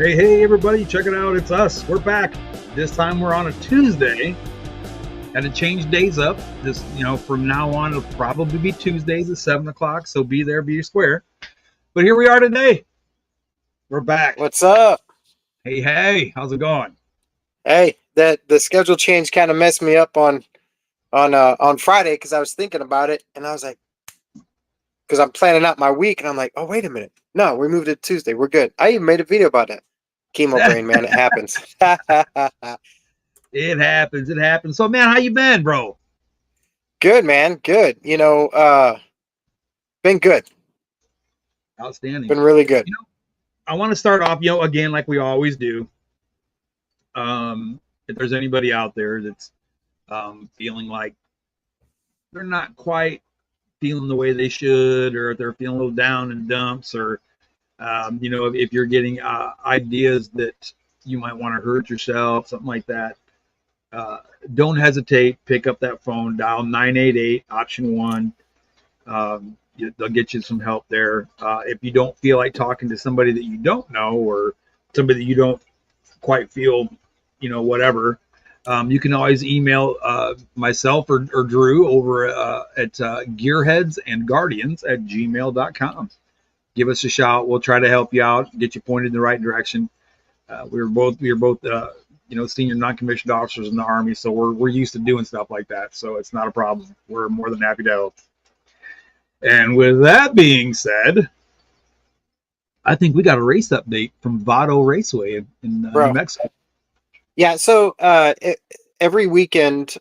Hey, everybody, check it out. It's us. We're back. This time we're on a Tuesday. Had to change days up. This, from now on, it'll probably be Tuesdays at 7 o'clock. So be there, be square. But here we are today. We're back. What's up? Hey, how's it going? Hey, the schedule change kind of messed me up on Friday because I was thinking about it and I was like, because I'm planning out my week and I'm like, oh, wait a minute. No, we moved it to Tuesday. We're good. I even made a video about that. Chemo brain, man. It happens. It happens. So, man, how you been, bro? Good, man. Good. Been good. Outstanding. Been really good. I want to start off, again, like we always do. If there's anybody out there that's feeling like they're not quite feeling the way they should, or if they're feeling a little down in dumps, or if you're getting ideas that you might want to hurt yourself, something like that, don't hesitate. Pick up that phone, dial 988 option 1. They'll get you some help there. If you don't feel like talking to somebody that you don't know, or somebody that you don't quite feel, whatever, you can always email myself or Drew over at gearheadsandguardians@gmail.com. Give us a shout. We'll try to help you out, get you pointed in the right direction. We are both senior non-commissioned officers in the Army, so we're used to doing stuff like that. So it's not a problem. We're more than happy to help. And with that being said, I think we got a race update from Vado Raceway in New Mexico. Yeah, so every weekend,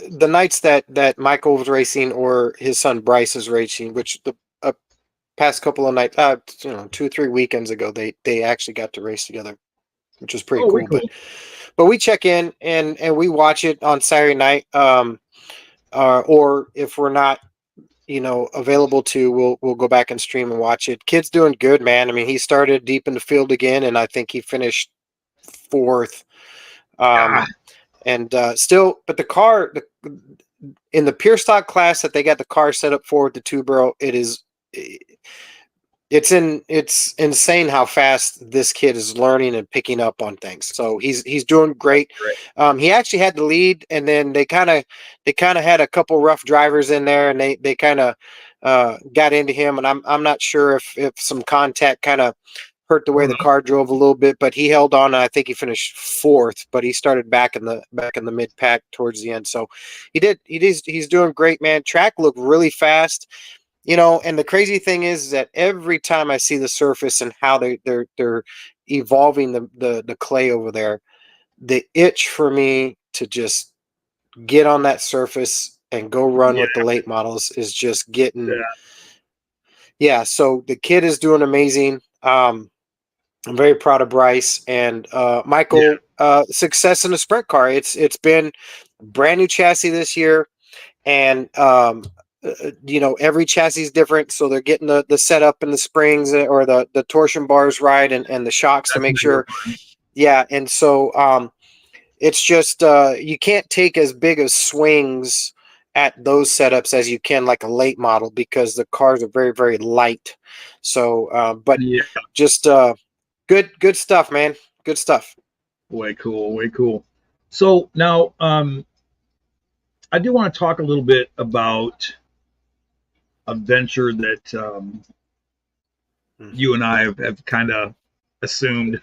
the nights that Michael was racing or his son Bryce is racing, which the past couple of nights, 2 or 3 weekends ago, they actually got to race together, which was pretty cool. But we check in and we watch it on Saturday night, or if we're not available to, we'll go back and stream and watch it. Kid's doing good, man. I mean, he started deep in the field again, and I think he finished 4th. And still, but the car in the pure stock class that they got the car set up for with the 2-barrel, it's insane how fast this kid is learning and picking up on things. So he's doing great. He actually had the lead, and then they kind of had a couple rough drivers in there, and they kind of got into him. And I'm not sure if some contact kind of hurt the way the car drove a little bit, but he held on, and I think he finished 4th, but he started back in the mid pack towards the end. So he's doing great, man. Track looked really fast. And the crazy thing is that every time I see the surface and how they're evolving the clay over there, the itch for me to just get on that surface and go run with the late models is just getting. Yeah. So the kid is doing amazing. I'm very proud of Bryce and Michael. Success in the sprint car. It's been a brand new chassis this year, and every chassis is different, so they're getting the setup and the springs or the torsion bars right, and the shocks to make sure. Yeah, and so it's just you can't take as big of swings at those setups as you can like a late model because the cars are very, very light. So, but just good stuff, man. Good stuff. Way cool. So now, I do want to talk a little bit about a venture that you and I have kind of assumed.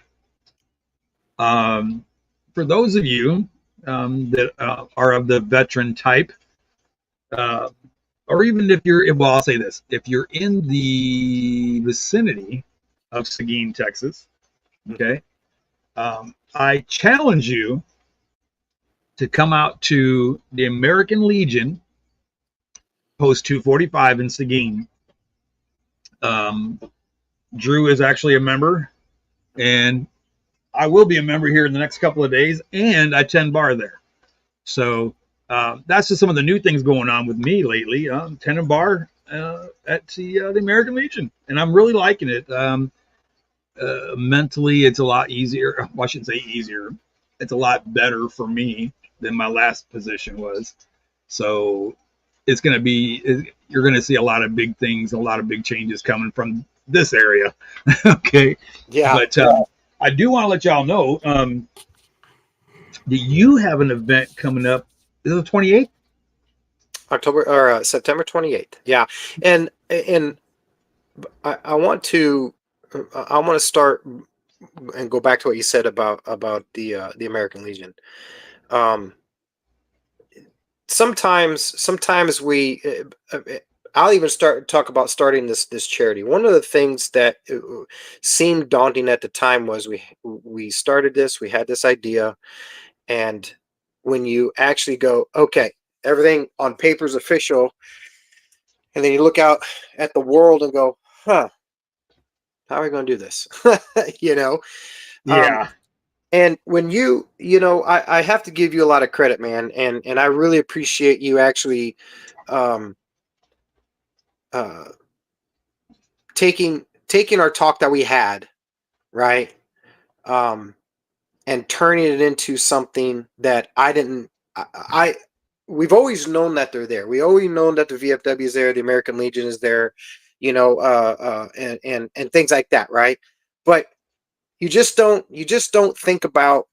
For those of you that are of the veteran type, or even if I'll say this, if you're in the vicinity of Seguin, Texas, okay, I challenge you to come out to the American Legion Post 245 in Seguin. Drew is actually a member, and I will be a member here in the next couple of days, and I 10 bar there. So that's just some of the new things going on with me lately. 10 and bar at the American Legion, and I'm really liking it. Mentally, it's a lot easier. Well, I shouldn't say easier. It's a lot better for me than my last position was. So it's going to be, you're going to see a lot of big things, a lot of big changes coming from this area. Okay. Yeah. But I do want to let y'all know that you have an event coming up. Is it the 28th? October or September 28th. Yeah, and I want to start and go back to what you said about the American Legion. Um, sometimes we I'll even talk about starting this charity. One of the things that seemed daunting at the time was we started this, we had this idea, and when you actually go, okay, everything on paper is official, and then you look out at the world and go, huh, how are we going to do this? you know, um, Yeah. and when I have to give you a lot of credit, man, and I really appreciate you actually um, uh, taking our talk that we had, right, um, and turning it into something that I didn't. I we've always known that they're there. We always known that the VFW is there, the American Legion is there, and things like that, right? But you just don't think about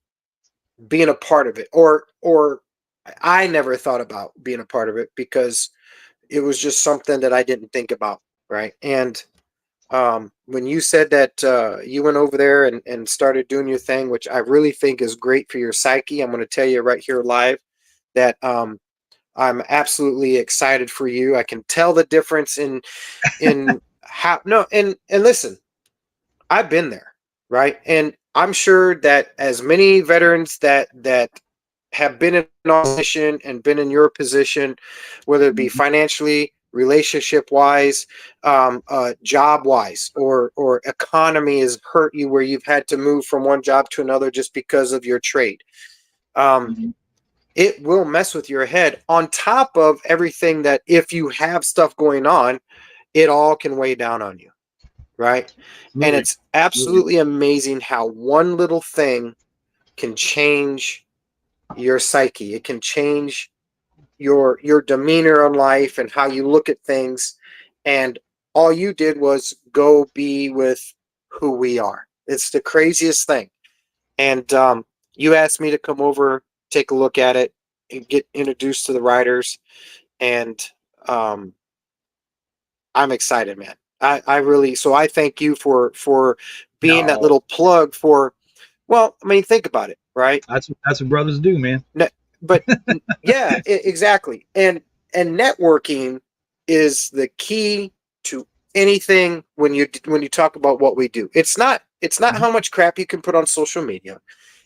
being a part of it, or I never thought about being a part of it because it was just something that I didn't think about, right? And when you said that you went over there and started doing your thing, which I really think is great for your psyche, I'm going to tell you right here live that I'm absolutely excited for you. I can tell the difference in how no and listen, I've been there, right? And I'm sure that as many veterans that have been in our position and been in your position, whether it be financially, relationship wise, job wise, or economy has hurt you where you've had to move from one job to another just because of your trade. Um, Mhm. it will mess with your head on top of everything that if you have stuff going on, it all can weigh down on you, right? And Absolutely. it's Absolutely. absolutely amazing how one little thing can change your psyche. It can change your demeanor on life and how you look at things. And all you did was go be with who we are. It's the craziest thing. And you asked me to come over, take a look at it, and get introduced to the riders. And um, I'm excited, man. I really so I thank you for being that No, little plug for. Well, I mean, think about it, right? that's what brothers do, man. But yeah, exactly. And networking is the key to anything when you talk about what we do. It's not Mhm. how much crap you can put on social media.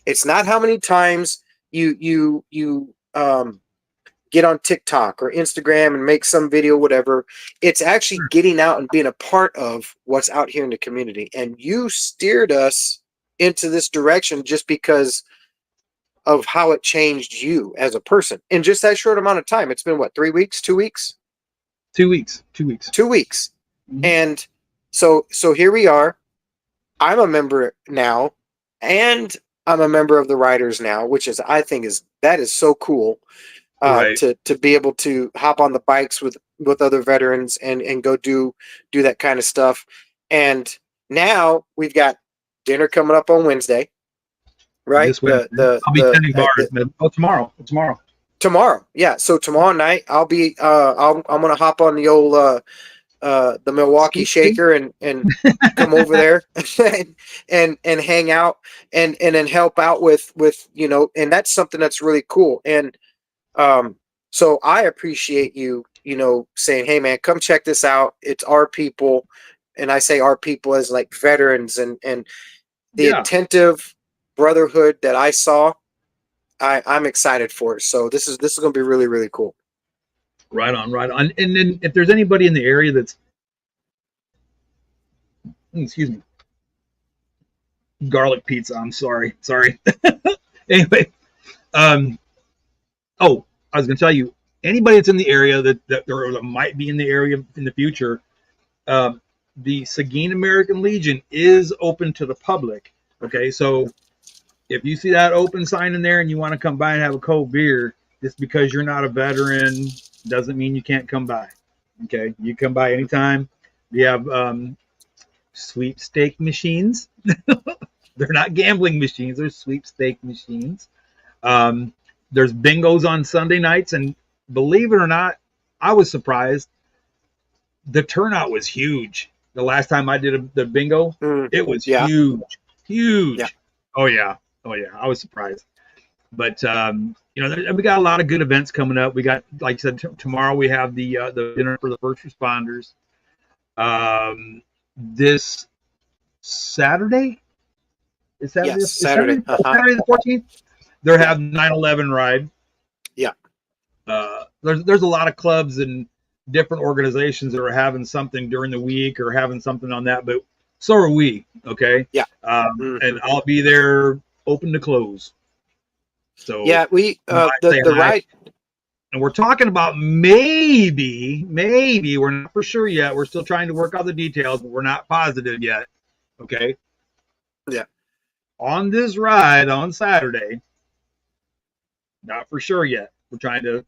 It's not how many times you get on TikTok or Instagram and make some video, whatever. It's actually Sure. getting out and being a part of what's out here in the community. And you steered us into this direction just because of how it changed you as a person in just that short amount of time. It's been what, 3 weeks, 2 weeks, 2 weeks. 2 weeks. 2 weeks. Mhm. And so here we are. I'm a member now, and I'm a member of the Riders now, which is I think is so cool Right. to be able to hop on the bikes with other veterans and go do that kind of stuff. And now we've got dinner coming up on Wednesday, right? This Wednesday, I'll be tending bars. The Oh, tomorrow. Tomorrow. tomorrow, yeah. So tomorrow night, I'm gonna hop on the old the Milwaukee Skeet, skeet. Shaker and come over there and hang out and then help out with and that's something that's really cool. And so I appreciate you saying, hey man, come check this out. It's our people, and I say our people as like veterans and the Yeah. attentive brotherhood that I saw. I'm excited for it. So this is going to be really, really cool. Right on. Right on. And then if there's anybody in the area that's, excuse me, garlic pizza. I'm sorry. Sorry. Anyway. Um. Oh, I was going to tell you. Anybody that's in the area that might be in the area in the future, um, the Seguin American Legion is open to the public. Okay, so if you see that open sign in there and you want to come by and have a cold beer, just because you're not a veteran doesn't mean you can't come by. Okay, you come by anytime. We have sweepstake machines. They're not gambling machines. They're sweepstake machines. There's bingos on Sunday nights, and believe it or not, I was surprised. The turnout was huge. The last time I did the bingo, it was Yeah. huge, huge. Yeah. Oh yeah, I was surprised. But we got a lot of good events coming up. We got, like I said, tomorrow we have the dinner for the first responders. This Saturday is Saturday. Yes, Saturday. Saturday the 14th. They're having 9/11 ride. Yeah. There's a lot of clubs and different organizations that are having something during the week or having something on that, but so are we. Okay. Yeah. And I'll be there open to close. So yeah, we the ride, and we're talking about maybe we're not for sure yet. We're still trying to work out the details, but we're not positive yet. Okay. Yeah. On this ride on Saturday, not for sure yet. We're trying to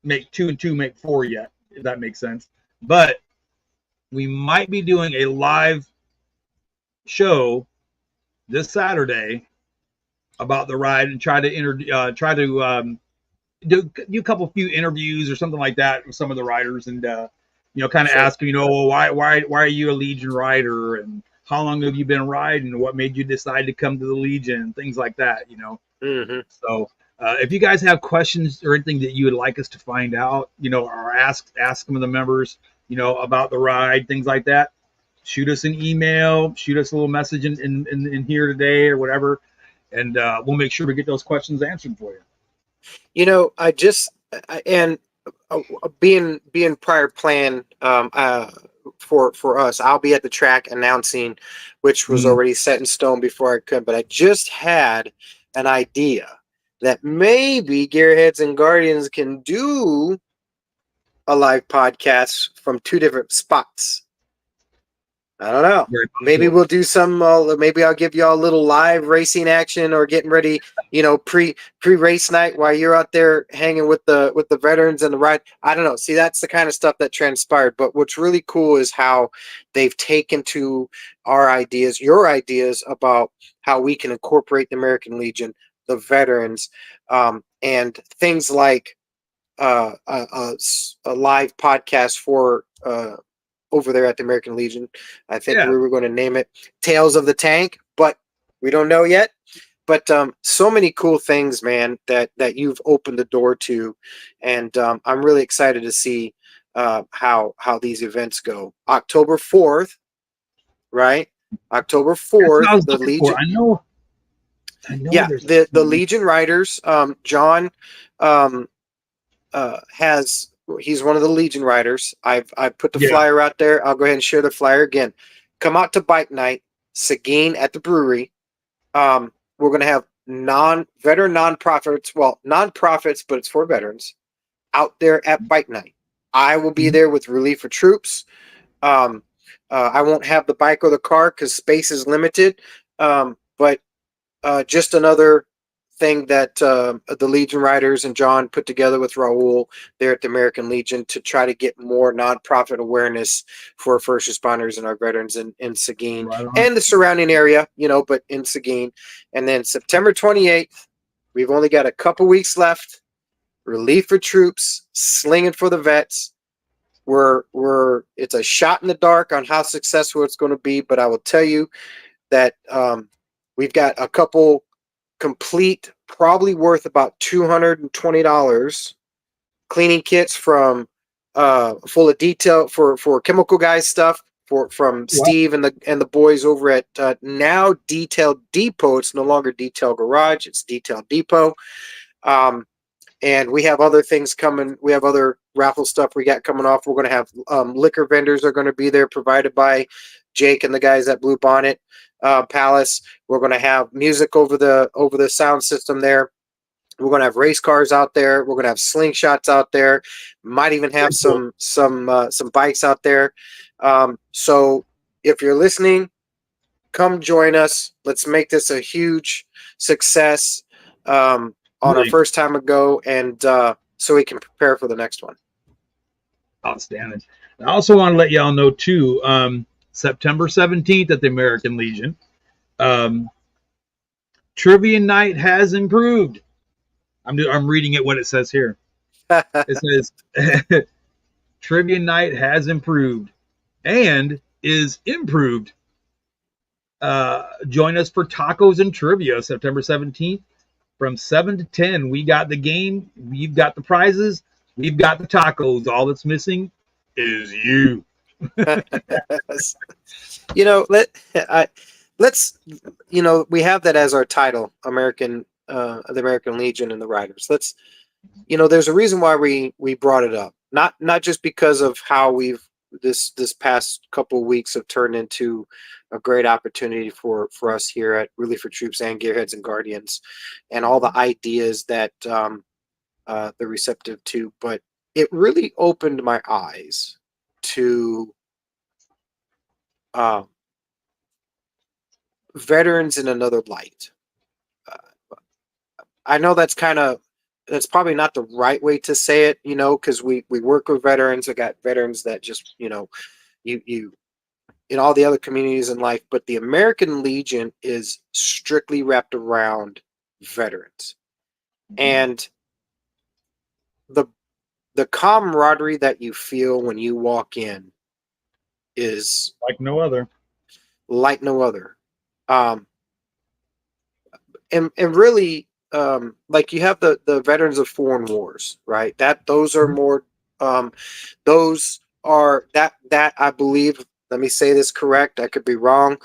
make 2 and 2 make 4 yet, if that makes sense. But we might be doing a live show this Saturday about the ride and try to do a few interviews or something like that with some of the riders, and kind of ask why are you a Legion rider, and how long have you been riding, what made you decide to come to the Legion, things like that. So if you guys have questions or anything that you would like us to find out, or ask some of the members, about the ride, things like that, shoot us an email, shoot us a little message in here today or whatever, and we'll make sure we get those questions answered for you. Being prior plan for us, I'll be at the track announcing, which was already set in stone before I could, but I just had an idea that maybe Gearheads and Guardians can do a live podcast from 2 different spots. I don't know. Maybe we'll do some. Maybe I'll give y'all a little live racing action or getting ready. Pre race night while you're out there hanging with the veterans and the ride. I don't know. See, that's the kind of stuff that transpired. But what's really cool is how they've taken to our ideas, your ideas about how we can incorporate the American Legion, the veterans, and things like a live podcast for over there at the American Legion. I think we were going to name it Tales of the Tank, but we don't know yet. But so many cool things, man, that you've opened the door to, and I'm really excited to see how these events go. October 4th, right? October 4th, the Legion. I know. Yeah, the Legion riders. John he's one of the Legion riders. I've put the flyer out there. I'll go ahead and share the flyer again. Come out to bike night, Seguin at the brewery. We're going to have veteran nonprofits, but it's for veterans out there at bike night. I will be there with Relief for Troops. I won't have the bike or the car because space is limited. But just another thing that the Legion riders and John put together with Raul there at the American Legion to try to get more nonprofit awareness for first responders and our veterans in Seguin and the surrounding area, but in Seguin. And then September 28th, we've only got a couple weeks left. Relief for Troops, slinging for the vets. It's a shot in the dark on how successful it's going to be, but I will tell you that we've got a couple complete, probably worth about $220 cleaning kits from full of detail for chemical guys stuff from Steve and the boys over at now Detail Depot. It's no longer Detail Garage, it's Detail Depot. And we have other things coming. We have other raffle stuff we got coming off. We're going to have liquor vendors are going to be there, provided by Jake and the guys at Blue Bonnet Palace. We're going to have music over the sound system there. We're going to have race cars out there. We're going to have slingshots out there. Might even have some bikes out there. So if you're listening, come join us. Let's make this a huge success on our first time ago, and so we can prepare for the next one. Outstanding. I also want to let y'all know too, September 17th at the American Legion, Um, Trivia night has improved. I'm reading it what it says here. It says Trivia night has improved and is improved. Join us for tacos and trivia September 17th from 7 to 10. We got the game, we've got the prizes, we've got the tacos. All that's missing is you. You know, let's we have that as our title, the American Legion and the Riders. Let's there's a reason why we brought it up. Not just because of how we've this past couple of weeks have turned into a great opportunity for us here at Relief for Troops and Gearheads and Guardians, and all the ideas that they're receptive to, but it really opened my eyes to um, veterans in another light. I know that's probably not the right way to say it, because we work with veterans. I got veterans that just, you in all the other communities in life, but the American Legion is strictly wrapped around veterans. And the camaraderie that you feel when you walk in is like no other. Like no other. And really, like you have the veterans of foreign wars, right? Those are more those are that I believe, let me say this correct, I could be wrong.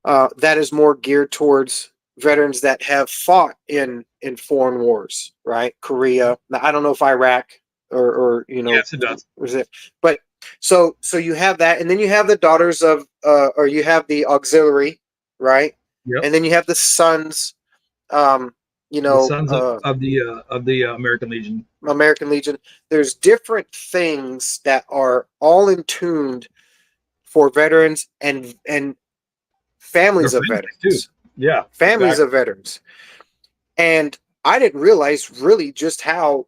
That is more geared towards veterans that have fought in foreign wars, right? Korea. Now, I don't know if Iraq or yes, it does. Was it? But so you have that, and then you have the daughters of or you have the auxiliary, right? Yep. And then you have the sons, the sons of the American Legion. American Legion. There's different things that are all in tuned for veterans and families of veterans too. Yeah, families of veterans. And I didn't realize really just how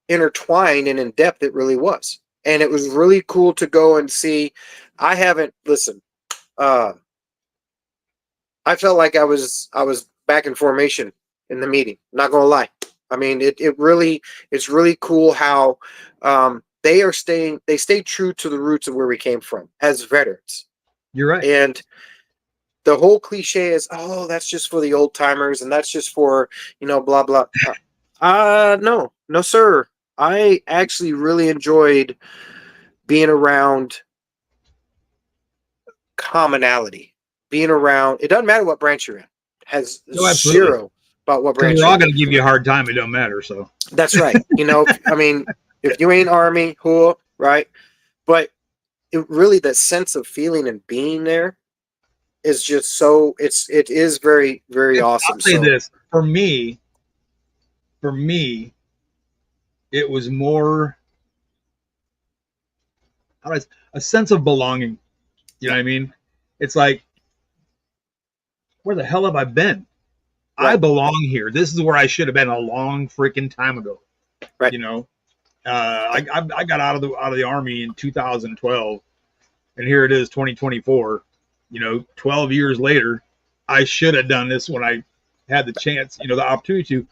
intertwined and in depth it really was. And it was really cool to go and see. I haven't listened. I felt like I was back in formation in the meeting. Not gonna lie. I mean, it's really cool how they stay true to the roots of where we came from as veterans. You're right. And the whole cliche is, oh, that's just for the old timers and that's just for, blah, blah. No, sir. I actually really enjoyed being around commonality, being around. It doesn't matter what branch you're in. It has zero about what branch. We're all going to give you a hard time. It don't matter. So that's right. I mean, if you ain't Army, cool, right? But it really, that sense of feeling and being there is just so it is very, very awesome. I'll say this for me, it was more a sense of belonging. You know what I mean? It's like, where the hell have I been? Right. I belong here. This is where I should have been a long freaking time ago. Right. I got out of the Army in 2012, and here it is, 2024. 12 years later, I should have done this when I had the chance, the opportunity to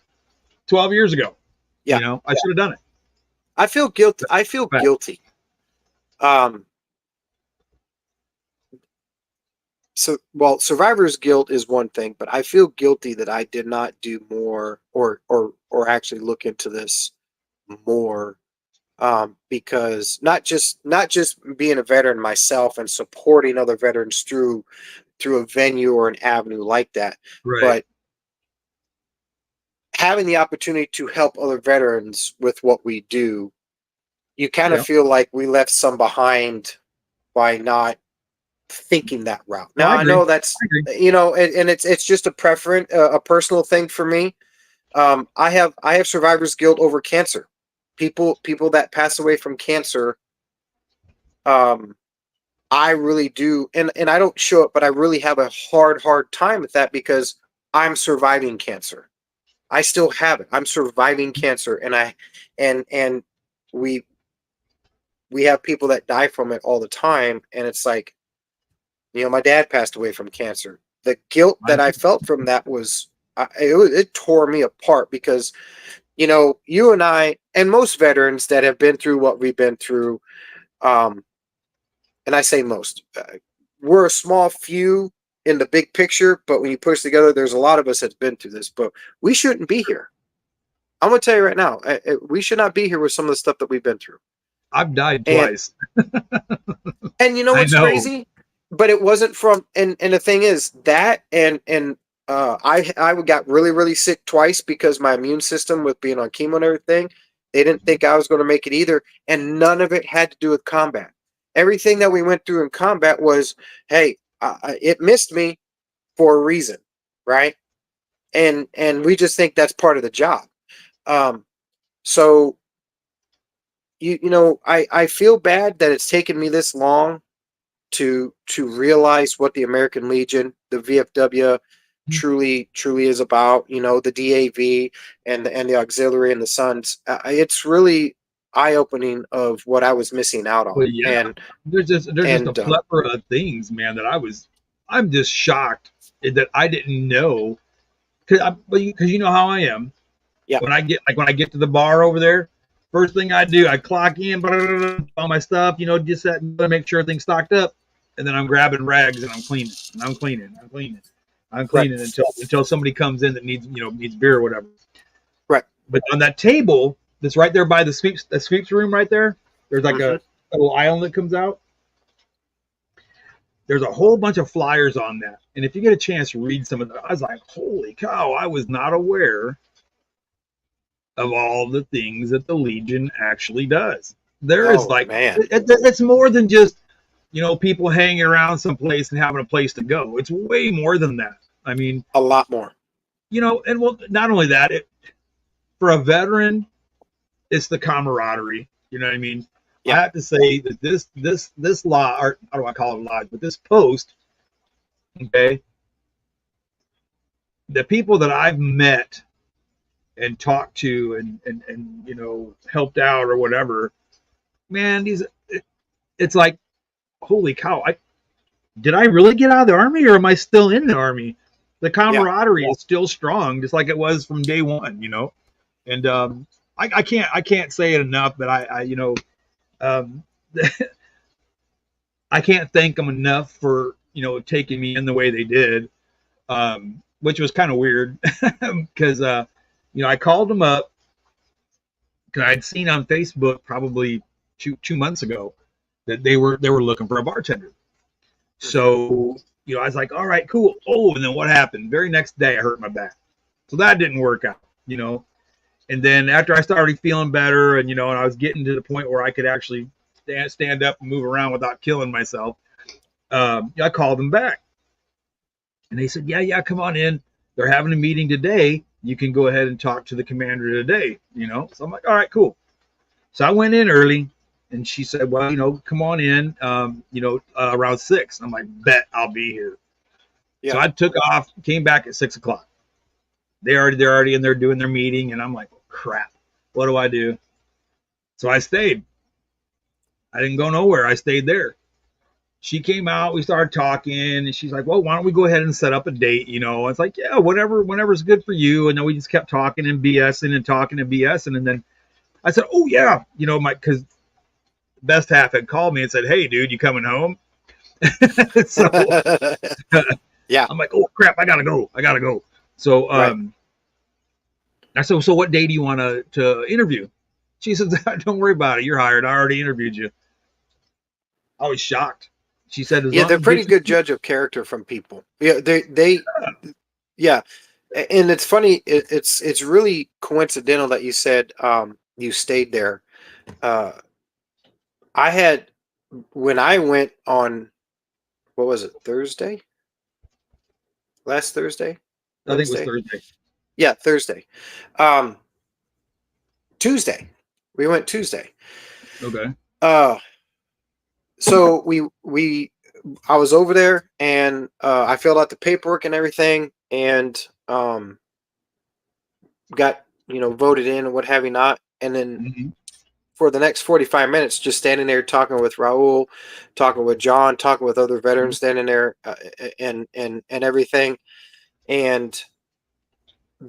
12 years ago. Yeah. I should have done it. I feel guilty. Guilty. Survivor's guilt is one thing, but I feel guilty that I did not do more or actually look into this more. Because not just being a veteran myself and supporting other veterans through a venue or an avenue like that, right, but having the opportunity to help other veterans with what we do, you kind of feel like we left some behind by not thinking that route. Now I know that's and it's just a preference, a personal thing for me. I have survivor's guilt over cancer. People that pass away from cancer. I really do, and I don't show it, but I really have a hard time with that because I'm surviving cancer. I still have it. I'm surviving cancer, and we have people that die from it all the time, and it's like, my dad passed away from cancer. the guilt that I felt from that was it tore me apart because, you know, you and I and most veterans that have been through what we've been through, and I say most, we're a small few in the big picture, but when you push together, there's a lot of us that's been through this, but we shouldn't be here. I'm going to tell you right now, we should not be here with some of the stuff that we've been through. I've died And, twice. and you know I what's know. crazy? But it wasn't from, and the thing is that, I got really, really sick twice because my immune system with being on chemo and everything, they didn't think I was going to make it either. And none of it had to do with combat. Everything that we went through in combat was, hey, it missed me for a reason, right? And we just think that's part of the job. So you know, I feel bad that it's taken me this long to realize what the American Legion, the VFW, truly is about. You know, the DAV and the auxiliary and the Sons. It's really eye opening of what I was missing out on. But yeah, there's just a plethora of things, man, that I'm just shocked that I didn't know because you know how I am. Yeah. When I get to the bar over there, first thing I do, I clock in, all my stuff, you know, just that, make sure everything's stocked up, and then I'm grabbing rags and I'm cleaning, Right. until somebody comes in that needs beer or whatever. Right. But on that table that's right there by the sweeps room right there, there's like a little island that comes out. There's a whole bunch of flyers on that, and if you get a chance to read some of them, I was like, holy cow, I was not aware of all the things that the Legion actually does. There is it's more than just, you know, people hanging around someplace and having a place to go. It's way more than that. I mean, a lot more. You know, and well, not only that, for a veteran, it's the camaraderie. You know what I mean? Yeah. I have to say that this law, or I don't want to call it a lodge, but this post, okay, the people that I've met and talked to and you know, helped out or whatever, man, it's like, holy cow, did I really get out of the Army, or am I still in the Army? The camaraderie is still strong, just like it was from day one, you know. And I can't say it enough, but I you know, I can't thank them enough for, you know, taking me in the way they did, which was kind of weird because you know, I called them up because I'd seen on Facebook probably two months ago that they were looking for a bartender. So, you know, I was like, all right, cool. Oh, and then what happened? Very next day, I hurt my back. So that didn't work out, you know. And then after I started feeling better and, you know, and I was getting to the point where I could actually stand up and move around without killing myself, I called them back. And they said, yeah, come on in. They're having a meeting today. You can go ahead and talk to the commander today, you know. So I'm like, all right, cool. So I went in early. And she said, well, you know, come on in, you know, around 6. I'm like, bet I'll be here. Yeah. So I took off, came back at 6 o'clock. They're already in there doing their meeting. And I'm like, oh, crap, what do I do? So I stayed. I didn't go nowhere. I stayed there. She came out, we started talking, and she's like, well, why don't we go ahead and set up a date? You know, it's like, yeah, whenever's good for you. And then we just kept talking and BSing and talking and BSing. And then I said, oh, yeah, you know, because best half had called me and said, hey, dude, you coming home? So yeah, I'm like, oh crap, I gotta go. So I said, so what day do you want to interview? She said, don't worry about it, you're hired, I already interviewed you. I was shocked. She said, yeah, they're pretty good judge of character from people. Yeah, they yeah. And it's funny, it's really coincidental that you said you stayed there. I had, when I went on, what was it, Thursday? Last Thursday? I think it was Thursday. Yeah, Thursday. Tuesday. We went Tuesday. Okay. So I was over there and I filled out the paperwork and everything and got, you know, voted in and what have you not. And then for the next 45 minutes, just standing there talking with Raul, talking with John, talking with other veterans standing there, and everything, and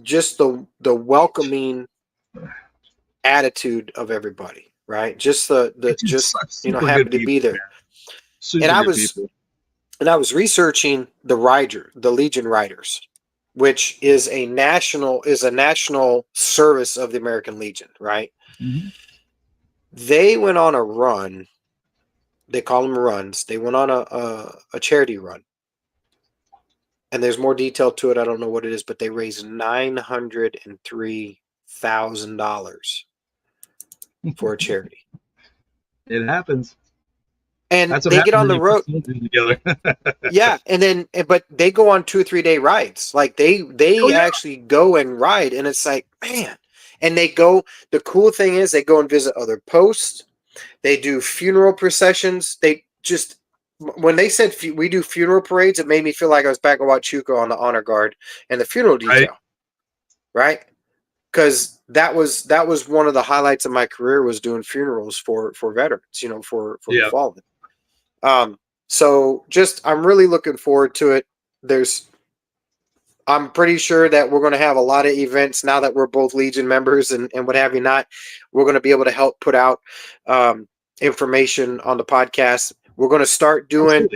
just the welcoming attitude of everybody, right? Just the It's just just such super happy good to be people, there. man. And Super I good was people. researching the Legion Riders, which is a national service of the American Legion, right? Mm-hmm. They went on a run. They call them runs. They went on a charity run, and there's more detail to it. I don't know what it is, but they raised $903,000 for a charity. It happens. And That's what they get happens on when the you put road. something together. Yeah, and then but they go on 2 or 3 day rides. Like Oh they yeah, actually go and ride, and it's like, man. And they go. The cool thing is they go and visit other posts. They do funeral processions. They just when they said we do funeral parades, it made me feel like I was back at Huachuca on the honor guard and the funeral right. detail, right? Because that was one of the highlights of my career was doing funerals for veterans, for the Yeah, fallen. Um, so just I'm really looking forward to it. There's I'm pretty sure that we're going to have a lot of events now that we're both Legion members and what have you not. We're going to be able to help put out information on the podcast. We're going to start doing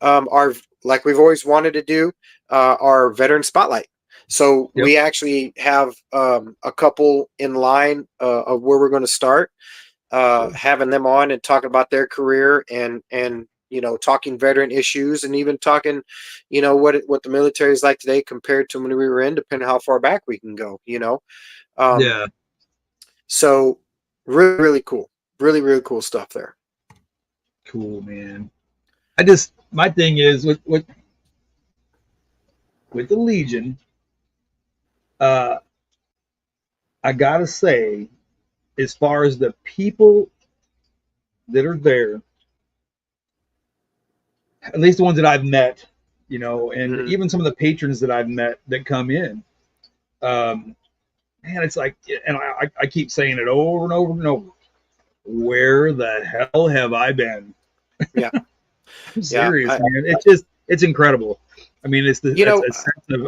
absolutely. our, like we've always wanted to do, our veteran spotlight. So Yep. we actually have a couple in line of where we're going to start Cool. having them on and talking about their career and talking veteran issues and even talking what the military is like today compared to when we were in, depending on how far back we can go. um Yeah. so really, really cool, really, really cool stuff there. Cool, man. I just my thing is with the Legion, uh, I gotta say, as far as the people that are there, at least the ones that I've met, and Mhm. even some of the patrons that I've met that come in, um, man, it's like, and I keep saying it over and over and over. Where the hell have I been? Yeah, I'm yeah. serious, man. It's incredible. I mean, You it's know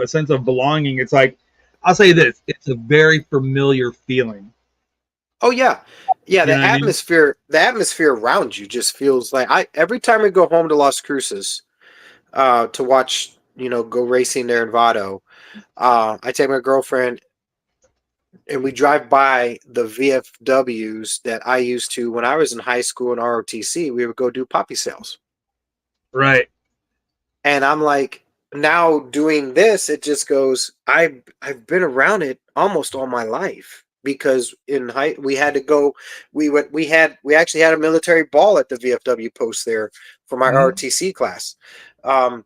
a sense of belonging. It's like I'll say this: it's a very familiar feeling. oh yeah, yeah. You know what I mean? The atmosphere around you just feels like I every time we go home to Las Cruces to watch, go racing there in Vado. I take my girlfriend and we drive by the VFWs that I used to when I was in high school in ROTC. We would go do poppy sales. Right. And I'm like, now doing this, it just goes, I've been around it almost all my life because in high we had to go, we actually had a military ball at the VFW post there for my Mm-hmm. ROTC class. Um,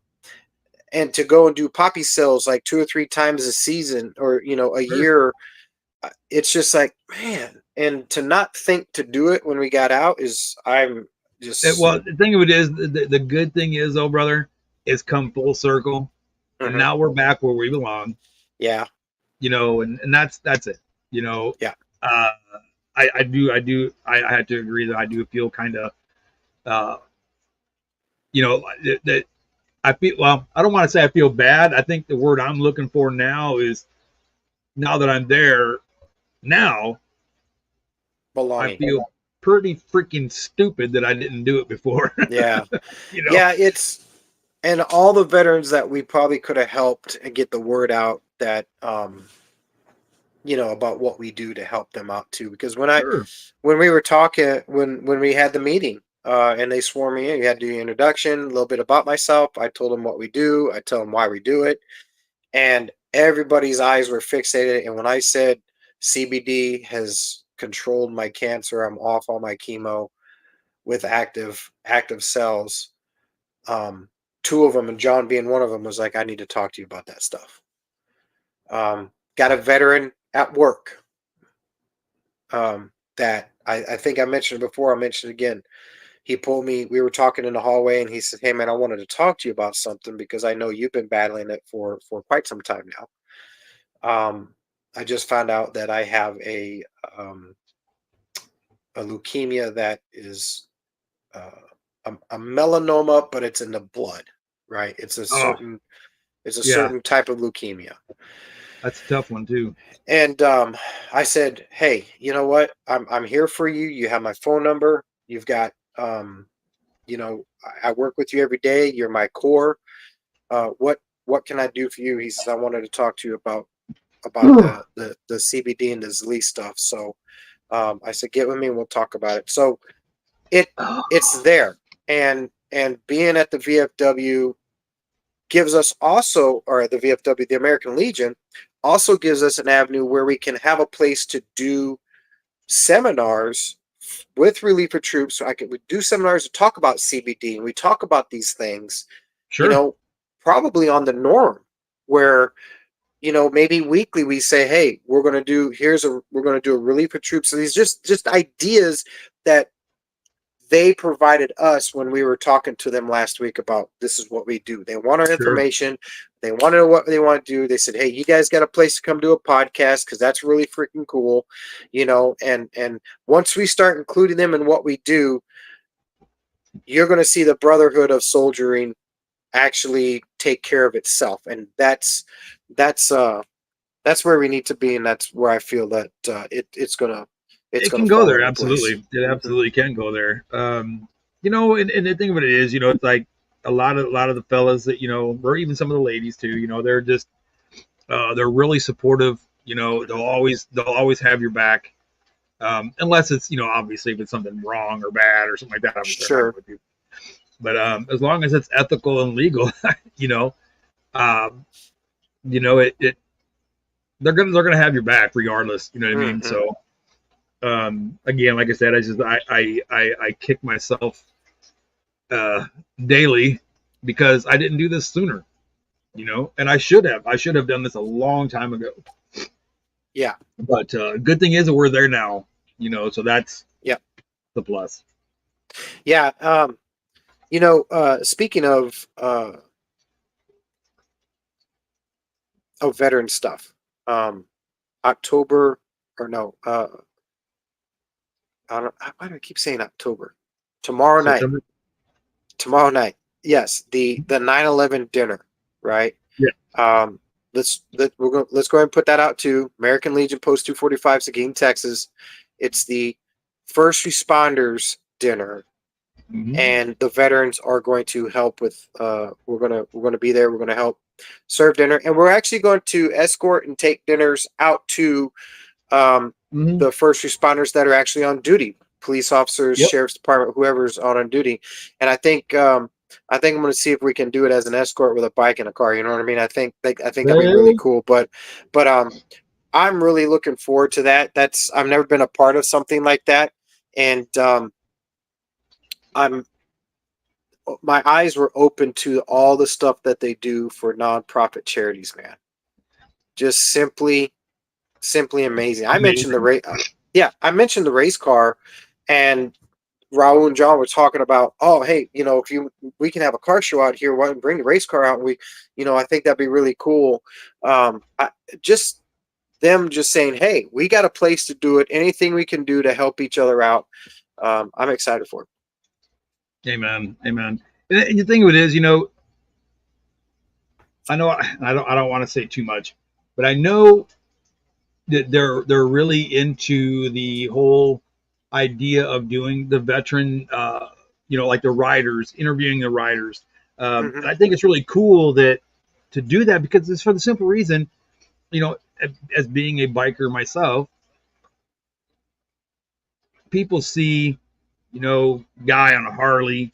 and to go and do poppy sales like 2 or 3 times a season or a Sure. year, it's just like, man, and to not think to do it when we got out is I'm just Well, the thing of it is, the good thing is, oh brother, it's come full circle, and mhm. now we're back where we belong. Yeah, And that's it. You know, yeah. uh, I had to agree that I do feel kind of, uh, that I feel. Well, I don't want to say I feel bad. I think the word I'm looking for now is now that I'm there now, I Belonging. feel pretty freaking stupid that I didn't do it before. Yeah, you know, yeah. It's and all the veterans that we probably could have helped and get the word out that about what we do to help them out too. Because sure. when we were talking when we had the meeting and they swore me in, you had to do the introduction, a little bit about myself. I told them what we do. I tell them why we do it, and everybody's eyes were fixated. And when I said CBD has controlled my cancer, I'm off all my chemo with active cells. Um, Two of them, and John being one of them, was like, "I need to talk to you about that stuff." Got a veteran at work that I think I mentioned before. I mentioned again. He pulled me. We were talking in the hallway, and he said, "Hey, man, I wanted to talk to you about something because I know you've been battling it for quite some time now." I just found out that I have um, a leukemia that is a melanoma, but it's in the blood, right? Oh, It's a yeah, certain type of leukemia. that's a tough one too. And I said, "Hey, you know what? I'm here for you. You have my phone number. You've got, you know, I work with you every day. You're my core. What can I do for you?" He says, "I wanted to talk to you about the CBD and the Zlee stuff." So I said, "Get with me and we'll talk about it." So it it's there, and being at the VFW gives us also, or the VFW, the American Legion, also gives us an avenue where we can have a place to do seminars with reliever troops. So we do seminars to talk about CBD, and we talk about these things, you Sure, know, probably on the norm where, maybe weekly we say, hey, we're going to do a reliever troops. So these just ideas that they provided us when we were talking to them last week about this is what we do. They want our sure. information. They want to know what they want to do. They said, hey, you guys got a place to come do a podcast because that's really freaking cool, and once we start including them in what we do, you're going to see the brotherhood of soldiering actually take care of itself. And that's where we need to be, and that's where I feel that it's It gonna can go fall there, into place. absolutely. It Mhm. absolutely can go there. And the thing of it is, it's like a lot of the fellas that or even some of the ladies too. They're just they're really supportive. They'll always have your back. Unless it's obviously if it's something wrong or bad or something like that, obviously they're not Sure. going to do. But as long as it's ethical and legal, you know, um, it they're gonna have your back regardless. You know what I mean? Hmm. So again, like I said, I kick myself uh, daily because I didn't do this sooner. And I should have done this a long time ago. Yeah. But good thing is that we're there now. So that's Yeah. the plus. Yeah. Speaking of veteran stuff, um, October or no, I don't. Why do I keep saying October? Tomorrow night. September. Tomorrow night. Yes, the 9/11 dinner. Right. Yeah. Um, let's go ahead and put that out too. American Legion Post 245 Seguin, Texas. It's the first responders dinner, Hmm. and the veterans are going to help with. We're gonna be there. We're gonna help serve dinner, and we're actually going to escort and take dinners out to um, Hmm. the first responders that are actually on duty, police officers, Yep. sheriff's department, whoever's on duty. And I think I'm going to see if we can do it as an escort with a bike and a car. You know what I mean? I think that'd be really Well, cool. But I'm really looking forward to that. I've never been a part of something like that, and I'm my eyes were open to all the stuff that they do for nonprofit charities, man. Just simply amazing. I mentioned the amazing. race. Yeah, I mentioned the race car, and Raul and John were talking about, oh, hey, if we can have a car show out here, why don't we bring the race car out? And I think that'd be really cool. Just them just saying, hey, we got a place to do it. Anything we can do to help each other out. I'm excited for it. Amen. Amen. And the thing of it is, I know I don't want to say too much, but I know that they're really into the whole idea of doing the veteran, like the riders, interviewing the riders. Hmm. And I think it's really cool that to do that because it's for the simple reason, you know, as being a biker myself, people see, guy on a Harley,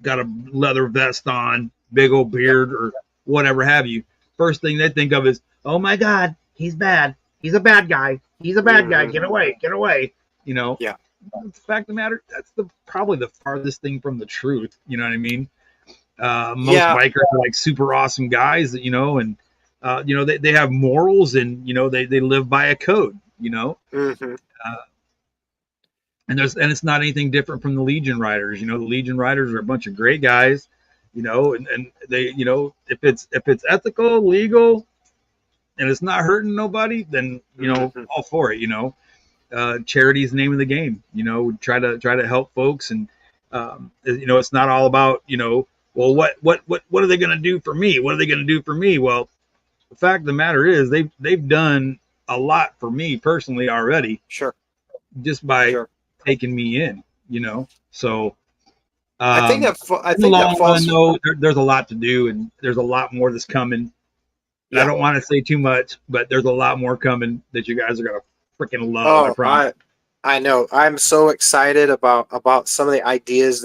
got a leather vest on, big old Yep. beard or whatever have you. First thing they think of is, oh my God, he's bad. He's a bad guy. He's a bad guy. Hmm. Get away. Get away. You know, Yeah. the fact of the matter, that's probably the farthest thing from the truth. You know what I mean? Most Yeah. bikers are like super awesome guys that, and, they have morals and, they live by a code, Hmm. uh, and it's not anything different from the Legion Riders. The Legion Riders are a bunch of great guys, and they, if it's ethical, legal, and it's not hurting nobody, then Hmm. all for it. charity is the name of the game. Try to help folks, and it's not all about well, what are they going to do for me? What are they going to do for me? Well, the fact of the matter is they've done a lot for me personally already, Sure. just by Sure. taking me in. So I think um, that I in the think that long run, falls. though, there's a lot to do, and there's a lot more that's coming. And I Yeah. don't want to say too much, but there's a lot more coming that you guys are gonna freaking love. I Oh, promise. I know. I'm so excited about some of the ideas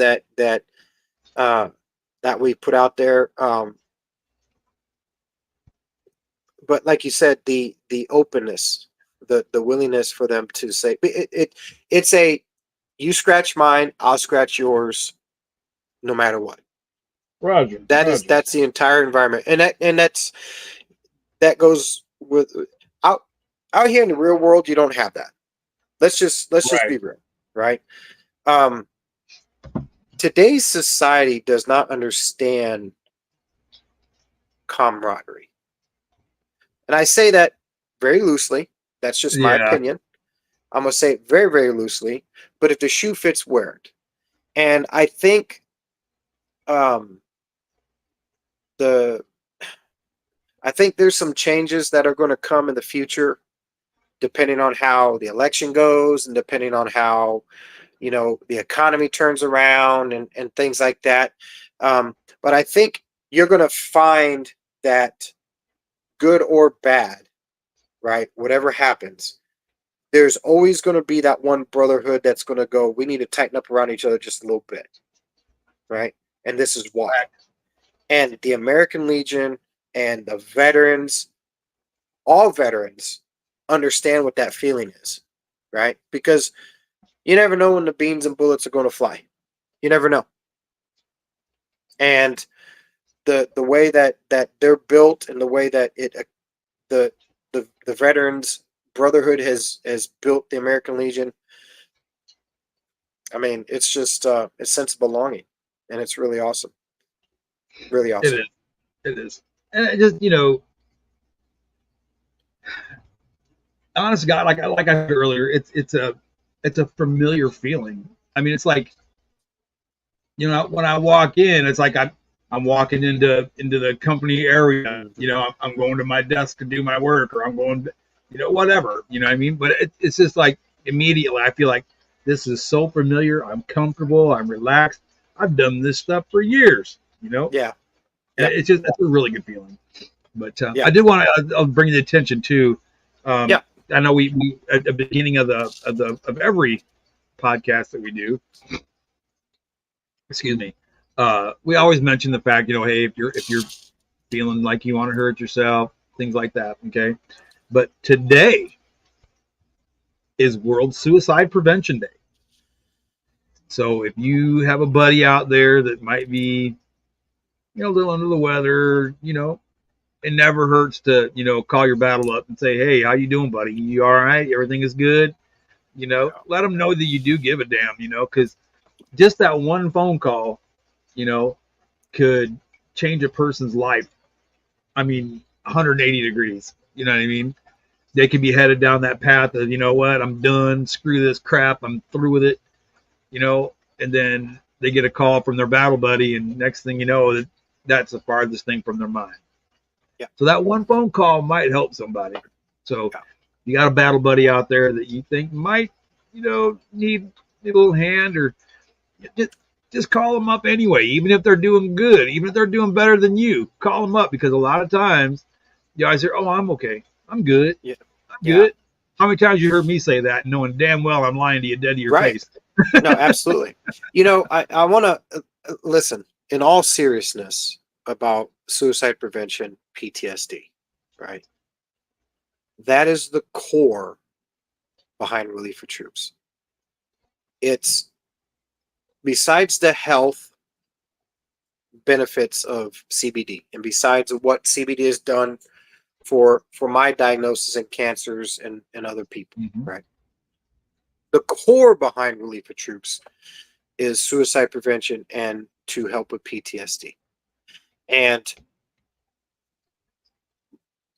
uh that we put out there. But like you said, the openness, the willingness for them to say it's a you scratch mine, I'll scratch yours, no matter what. Roger, Roger. That's the entire environment, and that goes with out out here in the real world. You don't have that. Let's just Right. be real, right? Um, Today's society does not understand camaraderie, and I say that very loosely. That's just my Yeah. opinion. I'm gonna say it very, very loosely. But if the shoe fits, wear it. And I think um, the I think there's some changes that are going to come in the future, depending on how the election goes and depending on how the economy turns around and things like that. But I think you're going to find that good or bad, right? Whatever happens, there's always going to be that one brotherhood that's going to go, we need to tighten up around each other just a little bit, right? And this is why. And the American Legion and the veterans, all veterans, understand what that feeling is, right? Because you never know when the beans and bullets are going to fly. You never know. And the way that they're built and the way that the the veterans brotherhood has built the American Legion. I mean, it's just a sense of belonging, and it's really awesome. Really It awesome. is. It is. And it just honest to God, like I said earlier, it's a familiar feeling. I mean, it's like when I walk in, it's like I'm walking into the company area. Mhm. I'm going to my desk to do my work, or I'm going, whatever. You know what I mean? But it's just like immediately, I feel like this is so familiar. I'm comfortable. I'm relaxed. I've done this stuff for years. Yeah. And Yeah. it's a really good feeling. But Yeah. I did want to I'll bring the attention to. Yeah. I know we at the beginning of every podcast that we do, excuse me, we always mention the fact, hey, if you're feeling like you want to hurt yourself, things like that, okay. But today is World Suicide Prevention Day. So if you have a buddy out there that might be, a little under the weather, it never hurts to, call your battle up and say, hey, how you doing, buddy? You all right? Everything is good? Yeah. Let them know that you do give a damn, because just that one phone call, you know, could change a person's life. I mean, 180 degrees. You know what I mean? They could be headed down that path of, what, I'm done. Screw this crap. I'm through with it. And then they get a call from their battle buddy, and next thing you know, that's the farthest thing from their mind. Yeah. So that one phone call might help somebody. So Yeah. you got a battle buddy out there that you think might, need a little hand, or just just call them up anyway, even if they're doing good, even if they're doing better than you. Call them up, because a lot of times you guys say, "Oh, I'm okay. I'm good. Yeah. I'm Yeah. good." How many times you heard me say that, knowing damn well I'm lying to you dead to your Right. face? No, absolutely. I want to listen in all seriousness about suicide prevention, PTSD, right? That is the core behind Relief for Troops. It's besides the health benefits of CBD and besides what CBD has done for my diagnosis and cancers and other people, Mm-hmm. right? The core behind Relief for Troops is suicide prevention and to help with PTSD. And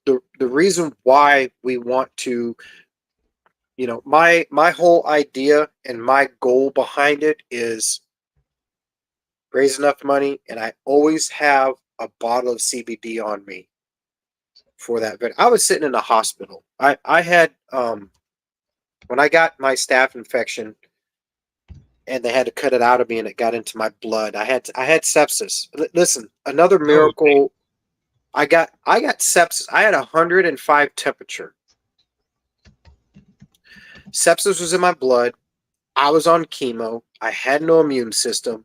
the reason why we want to you know, my whole idea and my goal behind it is raise enough money, and I always have a bottle of CBD on me for that. But I was sitting in a hospital. I had when I got my staph infection and they had to cut it out of me and it got into my blood. I had sepsis. Listen, another Oh, dang. miracle. I got sepsis. I had 105 temperature. Sepsis was in my blood. I was on chemo. I had no immune system.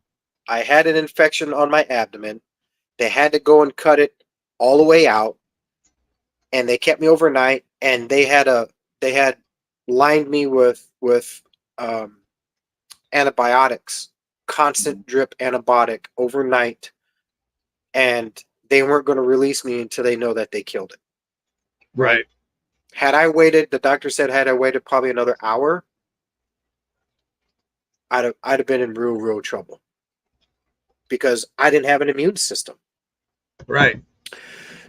I had an infection on my abdomen. They had to go and cut it all the way out, and they kept me overnight. And they had lined me with um, antibiotics, constant drip antibiotic overnight, and they weren't going to release me until they know that they killed it. Right. Had I waited, the doctor said, had I waited probably another hour, I'd have been in real trouble because I didn't have an immune system. Right.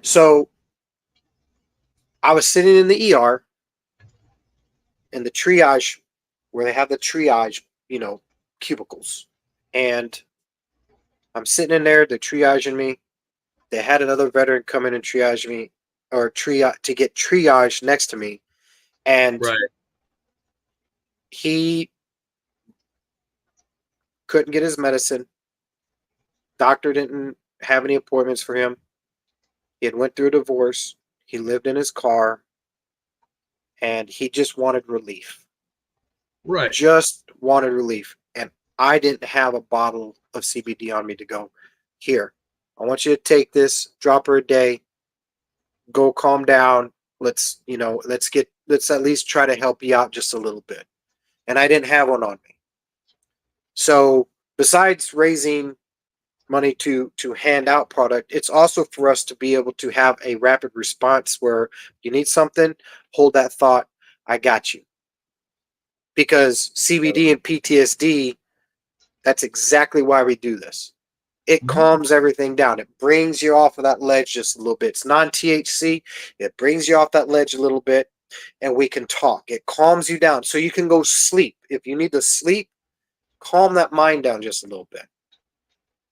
So I was sitting in the ER in the triage where they have the triage, you know, cubicles. And I'm sitting in there, they're triaging me. They had another veteran come in and triage me or to get triage next to me. And Right. he couldn't get his medicine. Doctor didn't have any appointments for him. He had went through a divorce. He lived in his car and he just wanted relief. Right. Just wanted relief. And I didn't have a bottle of CBD on me to go, here, I want you to take this, drop her a day, go calm down. Let's at least try to help you out just a little bit. And I didn't have one on me. So besides raising money to hand out product, it's also for us to be able to have a rapid response where you need something, hold that thought, I got you. Because CBD and PTSD, that's exactly why we do this. It calms everything down. It brings you off of that ledge just a little bit. It's non-THC. It brings you off that ledge a little bit, and we can talk. It calms you down so you can go sleep. If you need to sleep, calm that mind down just a little bit.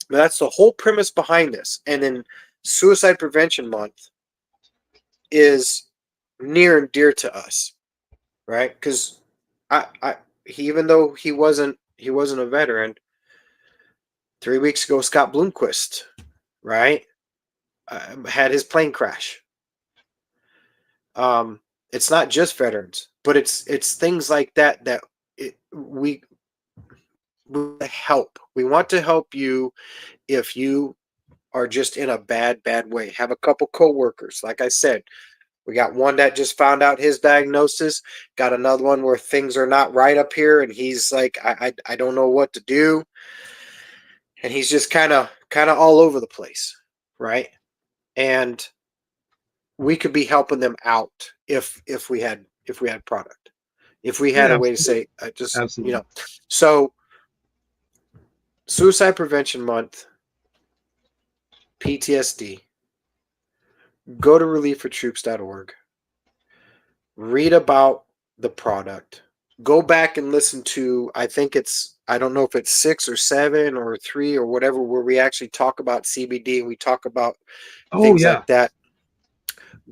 But that's the whole premise behind this. And then Suicide Prevention Month is near and dear to us, right? Because even though he wasn't a veteran, 3 weeks ago, Scott Bloomquist, right, had his plane crash. It's not just veterans, but it's things like that that we help. We want to help you if you are just in a bad way. Have a couple coworkers. Like I said, we got one that just found out his diagnosis. Got another one where things are not right up here, and he's like, I don't know what to do, and he's just kind of all over the place, right? And we could be helping them out if we had product, if we had Yeah. a way to say, Absolutely. So Suicide Prevention Month, PTSD. Go to relieffortroops.org. Read about the product. Go back and listen to, I don't know if it's 6 or 7 or 3 or whatever, where we actually talk about CBD and we talk about Oh things yeah. like that.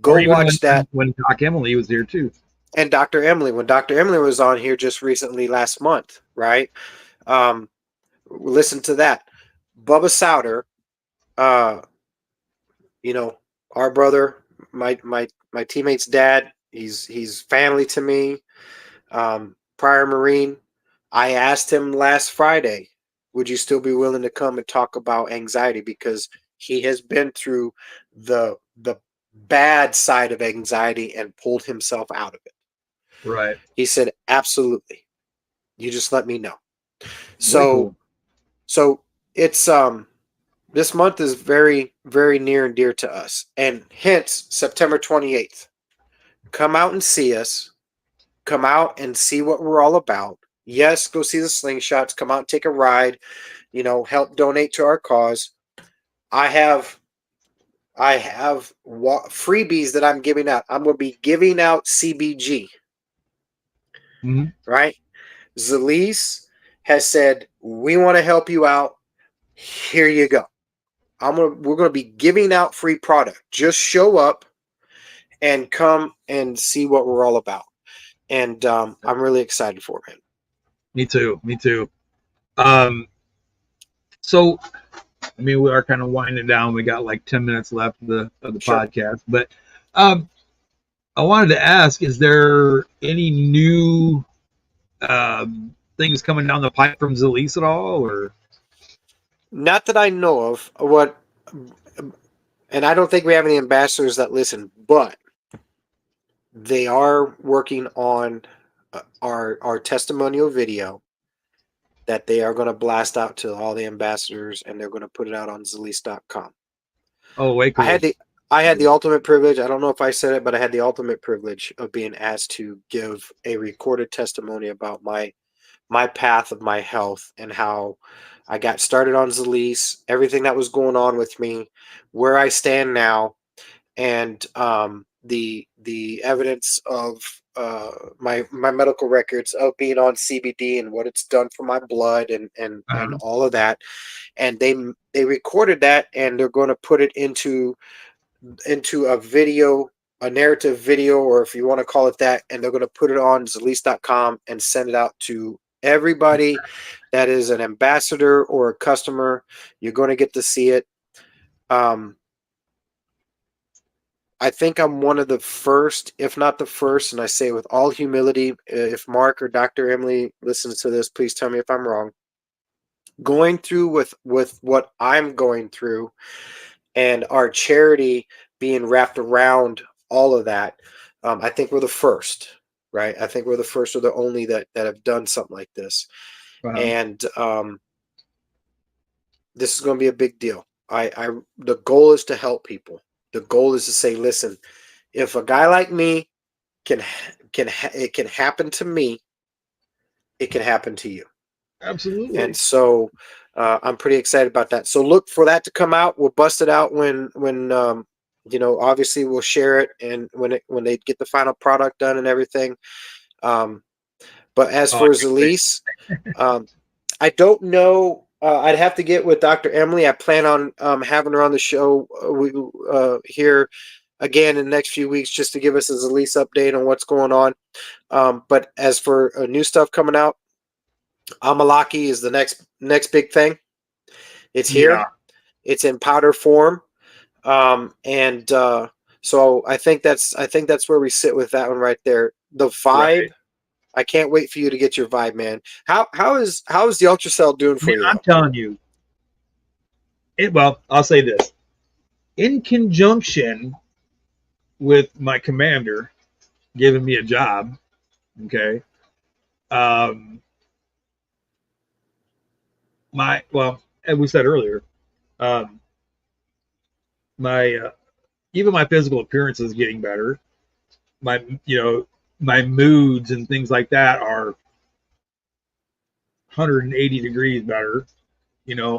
Go Or even watch that. when Doc Emily was there too. And Dr. Emily, when Dr. Emily was on here just recently last month, right? Listen to that. Bubba Souter, uh, our brother, my teammate's dad, he's family to me. Prior Marine, I asked him last Friday, would you still be willing to come and talk about anxiety, because he has been through the bad side of anxiety and pulled himself out of it. Right. He said, absolutely. You just let me know. Very cool. So it's this month is very, very near and dear to us. And hence September 28th. Come out and see us. Come out and see what we're all about. Yes, go see the slingshots. Come out and take a ride. Help donate to our cause. I have freebies that I'm giving out. I'm going to be giving out CBG. Mhm. right? Zalise has said, we want to help you out. Here you go. We're gonna be giving out free product. Just show up and come and see what we're all about. And I'm really excited for it. Me too. Me too. Um, so, I mean, we are kind of winding down. We got like 10 minutes left of the Sure. podcast, but um, I wanted to ask: is there any new things coming down the pipe from Zalise at all, or? Not that I know of. And I don't think we have any ambassadors that listen, but they are working on our testimonial video that they are going to blast out to all the ambassadors, and they're going to put it out on Zalise.com. Oh, way I cool. had the I had the ultimate privilege. I don't know if I said it, but I had the ultimate privilege of being asked to give a recorded testimony about my path of my health and how I got started on Zalise, everything that was going on with me, where I stand now, and the evidence of my medical records of being on CBD and what it's done for my blood and all of that. And they recorded that, and they're going to put it into a video, a narrative video, or if you want to call it that, and they're going to put it on Zalise.com and send it out to everybody that is an ambassador or a customer. You're going to get to see it. I think I'm one of the first, if not the first, and I say with all humility, if Mark or Dr. Emily listens to this, please tell me if I'm wrong. Going through with what I'm going through and our charity being wrapped around all of that, I think we're the first, right? I think we're the first or the only that have done something like this. And this is going to be a big deal. The goal is to help people. The goal is to say, listen, if a guy like me it can happen to me, it can happen to you. Absolutely. And so I'm pretty excited about that. So look for that to come out. We'll bust it out when obviously we'll share it, and when they get the final product done and everything. But as for Zalise, I don't know. I'd have to get with Dr. Emily. I plan on having her on the show here again in the next few weeks, just to give us a Zalise update on what's going on. But as for new stuff coming out, Amalaki is the next big thing. It's here. It's in powder form. So I think that's where we sit with that one right there. The vibe. Right. I can't wait for you to get your vibe, man. How is the ultracell doing for you? I'm telling you. Well, I'll say this. In conjunction with my commander giving me a job, okay, as we said earlier, my even my physical appearance is getting better. My moods and things like that are 180 degrees better. And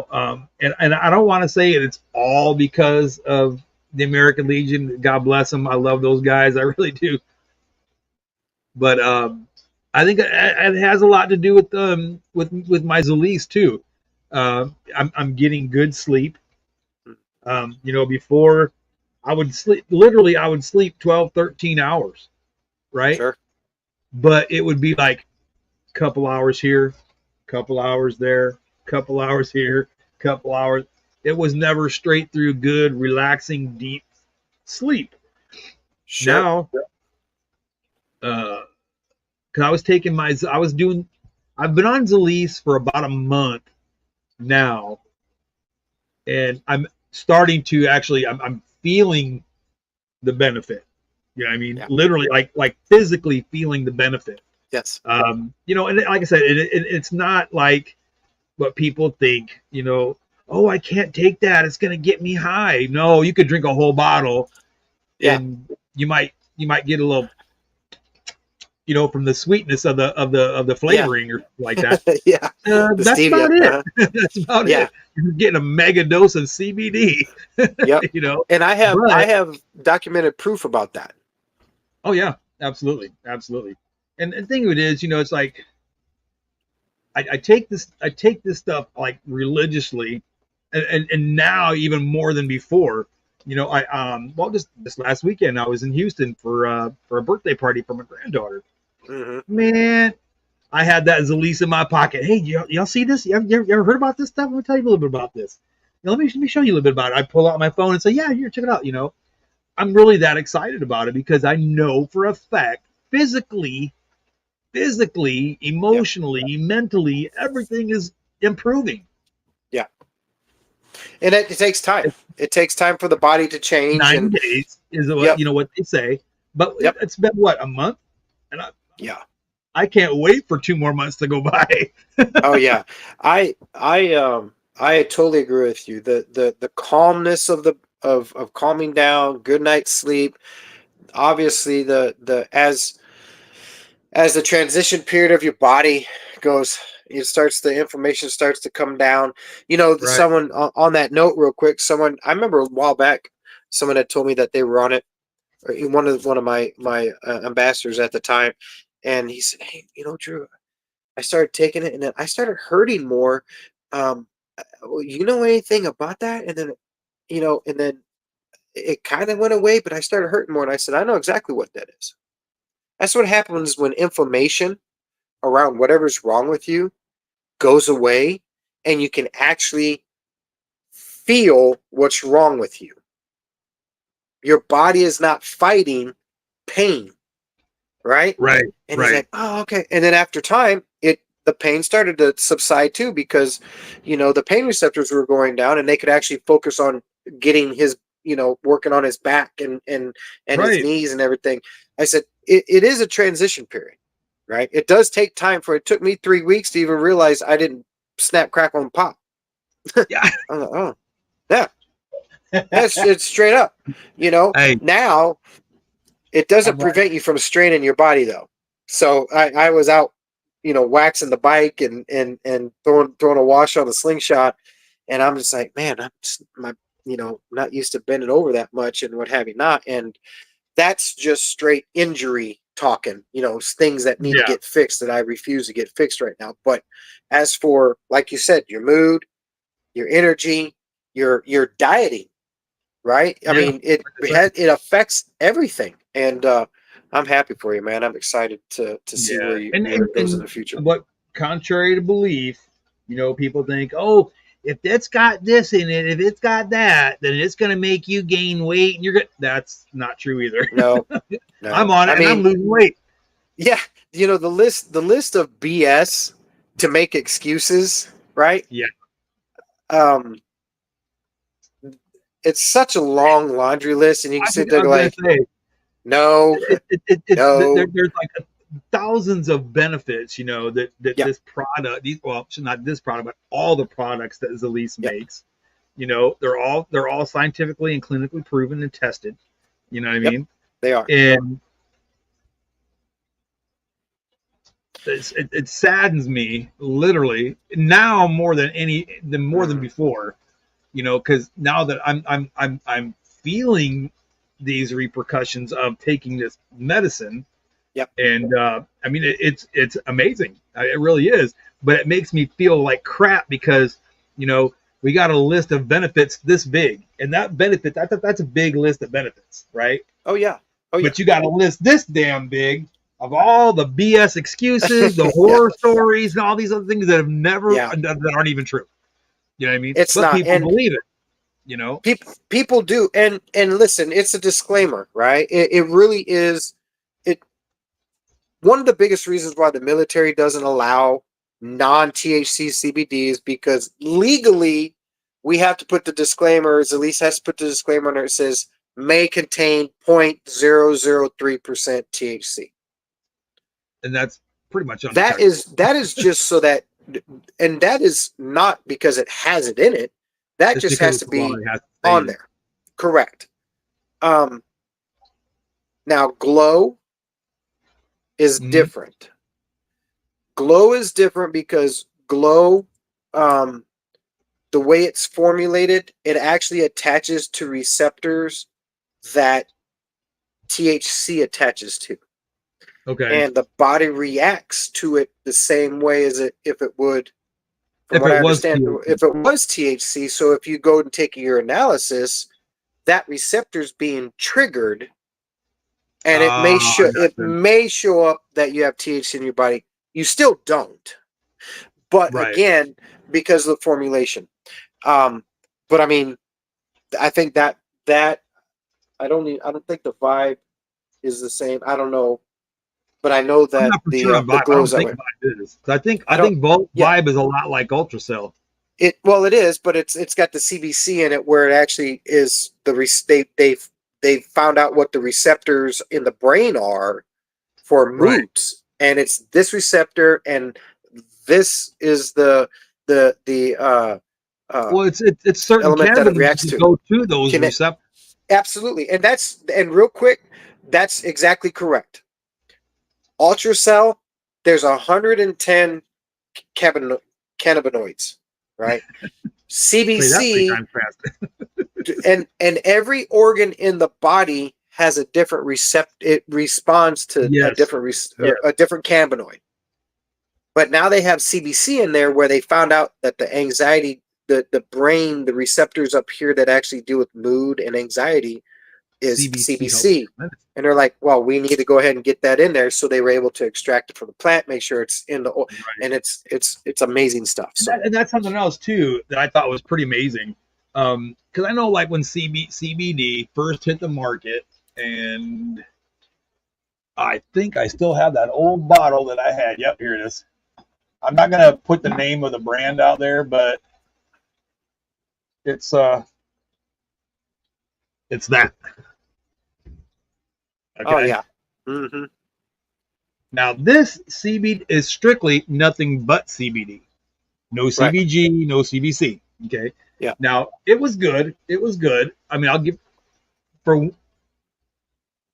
I don't want to say it's all because of the American Legion. God bless them. I love those guys. I really do. But I think it has a lot to do with my Zalise too. I'm getting good sleep. Before I would sleep, literally I would sleep 12, 13 hours, right? Sure. But it would be like a couple hours here, couple hours there, couple hours here, couple hours. It was never straight through good, relaxing, deep sleep. Sure. Now, because I've been on Zalise for about a month now, and I'm starting to actually, I'm feeling the benefit. You know what I mean? Yeah. Literally, like physically feeling the benefit. Yes. And like I said, it's not like what people think, oh, I can't take that, it's going to get me high. No, you could drink a whole bottle, and you might get a little, from the sweetness of the flavoring or like that. Yeah. That's stevia. About it. That's about it. You're getting a mega dose of CBD. Yep. And I have documented proof about that. Oh yeah, absolutely. And the thing of it is, it's like I take this stuff like religiously, and now even more than before. I well, just this last weekend I was in Houston for a birthday party for my granddaughter. Hmm. Man, I had that Zalise in my pocket. Hey, y'all see this? You ever heard about this stuff? Let me tell you a little bit about this. Let me show you a little bit about it. I pull out my phone and say, yeah, here, check it out. I'm really that excited about it because I know for a fact, physically, Yeah. emotionally, mentally, everything is improving. Yeah. And it takes time. It takes time for the body to change. 9 days is what Yep. what they say, but Yep. it's been what, a month, and Yeah. I can't wait for 2 more months to go by. Oh yeah. I totally agree with you. The calmness of of calming down, good night's sleep. Obviously the as the transition period of your body goes, the information starts to come down. Right, Someone on that note, real quick, someone I remember a while back, someone had told me that they were on it, or one of my ambassadors at the time, and he said, "Hey, Drew, I started taking it, and then I started hurting more. Um, well, you know anything about that?" And then and then it kind of went away, but I started hurting more, and I said, "I know exactly what that is. That's what happens when inflammation around whatever's wrong with you goes away, and you can actually feel what's wrong with you. Your body is not fighting pain, right?" right, And he's right, like, "Oh, okay." And then after time, the pain started to subside too, because the pain receptors were going down, and they could actually focus on getting his, working on his back and his right. knees and everything. I said, it is a transition period, right? It does take time. It took me 3 weeks to even realize I didn't snap, crackle, and pop. Yeah. I'm like, oh, yeah, it's straight up. Hey, Now it doesn't I'm like, prevent you from straining your body though. So I was out, waxing the bike and throwing a wash on the slingshot, and I'm just like, man, I'm just not used to bending over that much and what have you not, and that's just straight injury talking. Things that need to yeah, get fixed that I refuse to get fixed right now. But as for, like you said, your mood, your energy, your dieting, right? I yeah. mean, it affects everything, and I'm happy for you, man. I'm excited to see Yeah, and where and, it goes in and the future. but contrary to belief, people think, oh, if it's got this in it, if it's got that, then it's going to make you gain weight, and you're good. That's not true either. No, I'm no. on I it, and I'm mean, losing weight. yeah, the list of BS to make excuses, right? Yeah, Um, it's such a long laundry list, and you can sit I there was going to like, say, no, it's no, there's like thousands of benefits, that yeah, this product, well, not this product, but all the products that Zalise yeah, makes, they're all scientifically and clinically proven and tested. You know what I yep, mean? they are. And it saddens me literally now more than Hmm. before, because now that I'm feeling these repercussions of taking this medicine. Yep. And I mean, it's amazing. It really is. But it makes me feel like crap because we got a list of benefits this big, and that benefit that's a big list of benefits, right? Oh yeah. Oh yeah. But you got a list this damn big of all the BS excuses, the Yeah. horror stories, and all these other things that have never Yeah. that aren't even true. You know what I mean? It's But not. people And believe it. You know? people do. And listen, it's a disclaimer, right? It really is. It One of the biggest reasons why the military doesn't allow non-THC CBD is because legally we have to put the disclaimers. At least has to put the disclaimer on there. It says may contain 0.003% THC. And that's pretty much That undetectable. is just so that, and that is not because it has it in it. That It's just because has it's to the law be that has to say on it. there. Correct. Um, Now glow is Mm-hmm. different. Glow is different because glow, um, the way it's formulated, it actually attaches to receptors that THC attaches to. Okay. and the body reacts to it the same way as if it would, from If what it I was understand, THC. if it was THC. So if you go and take your analysis, that receptor's being triggered, and I it gotcha. may show up that you have THC in your body. You still don't, but Right. again, because of the formulation. Um, but I mean, I think that I don't think the vibe is the same. I don't know, but I know I'm that not for sure on the Vibe. I glows don't that think way. Vibe is. 'Cause I I don't. think Yeah, Vibe is a lot like Ultracell. it is, but it's got the CBC in it where it actually is they found out what the receptors in the brain are for Right. moods, and it's this receptor, and this is the uh, Well, it's certain element that it cannabinoids reacts that to. go to those Can it receptors. absolutely, and real quick, that's exactly correct. Ultracell, there's 110 cannabinoids, right? Say that three CBC, times fast. and every organ in the body has a different it responds to Yes. Yes. a different cannabinoid. But now they have CBC in there where they found out that the anxiety, the brain, the receptors up here that actually deal with mood and anxiety is CBC helps CBC. tremendously. And they're like, well, we need to go ahead and get that in there. So they were able to extract it from the plant, make sure it's in the oil, Right. and it's amazing stuff. So And that's something else too that I thought was pretty amazing. Because I know like when CBD first hit the market, and I think I still have that old bottle that I had. Yep, here it is. I'm not gonna put the name of the brand out there, but it's it's that. oh Okay. yeah. Mm-hmm. Now this CBD is strictly nothing but CBD. No Right. CBG, no CBC. Okay. Yeah. Now it was good. It was good. I mean, I'll give for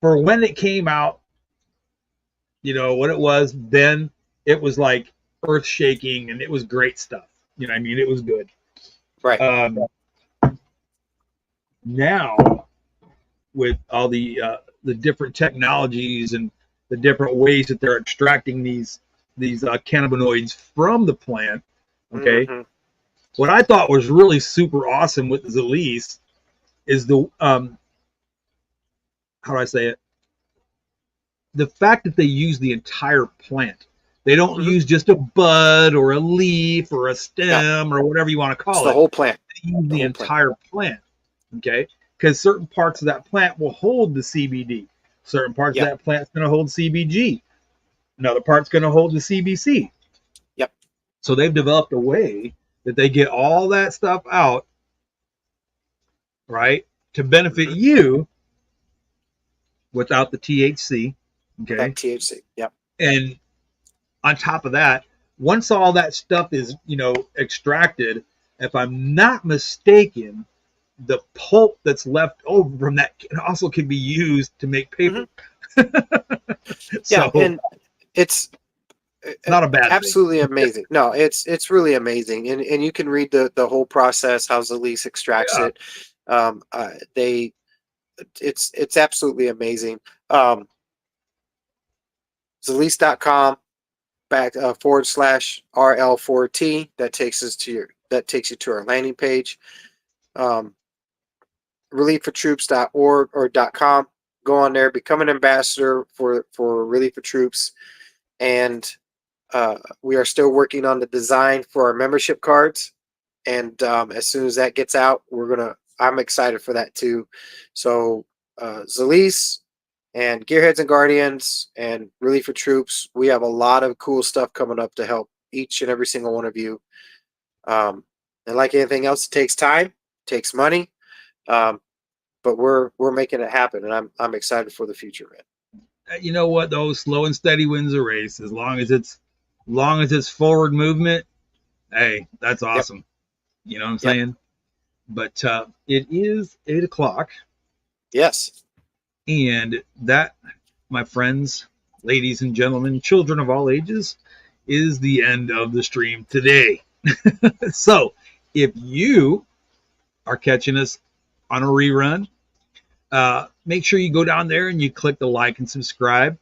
when it came out, what it was then. It was like earth shaking, and it was great stuff. You know what I mean? It was good. Right. Um, Now with all the different technologies and the different ways that they're extracting these cannabinoids from the plant. Okay, Mm-hmm. what I thought was really super awesome with Zelease is the how do I say it? The fact that they use the entire plant. They don't Mm-hmm. use just a bud or a leaf or a Yeah. stem or whatever you want to It's call the it. whole plant. They use The the whole plant. entire plant. Okay, because certain parts of that plant will hold the CBD. Certain parts of Yeah. that plant's going to hold CBG. Another part's going to hold the CBC. Yep. So they've developed a way that they get all that stuff out, right, to benefit Mm-hmm. you without the THC. Without Okay. THC. Yep. And on top of that, once all that stuff is, extracted, if I'm not mistaken, the pulp that's left over from that also can be used to make Mm-hmm. paper. Yeah, So and it's not a bad thing. absolutely amazing. No, it's really amazing, and you can read the whole process how Zelease extracts Yeah. it. They it's absolutely amazing. Um, Zelease.com back / RL4T that takes you to our landing page. Um, Relieffortroops.org or .com. Go on there, become an ambassador for Relief for Troops, and we are still working on the design for our membership cards. And as soon as that gets out, I'm excited for that too. So Zelease and Gearheads and Guardians and Relief for Troops, we have a lot of cool stuff coming up to help each and every single one of you. And like anything else, it takes time, takes money, but we're making it happen, and I'm excited for the future, man. You know what though? Slow and steady wins a race. As long as it's forward movement, hey, that's Yep, awesome. You know what I'm yep, saying? But it is 8 o'clock, yes. and that, my friends, ladies and gentlemen, children of all ages, is the end of the stream today. So, if you are catching us on a rerun, make sure you go down there and you click the like and subscribe.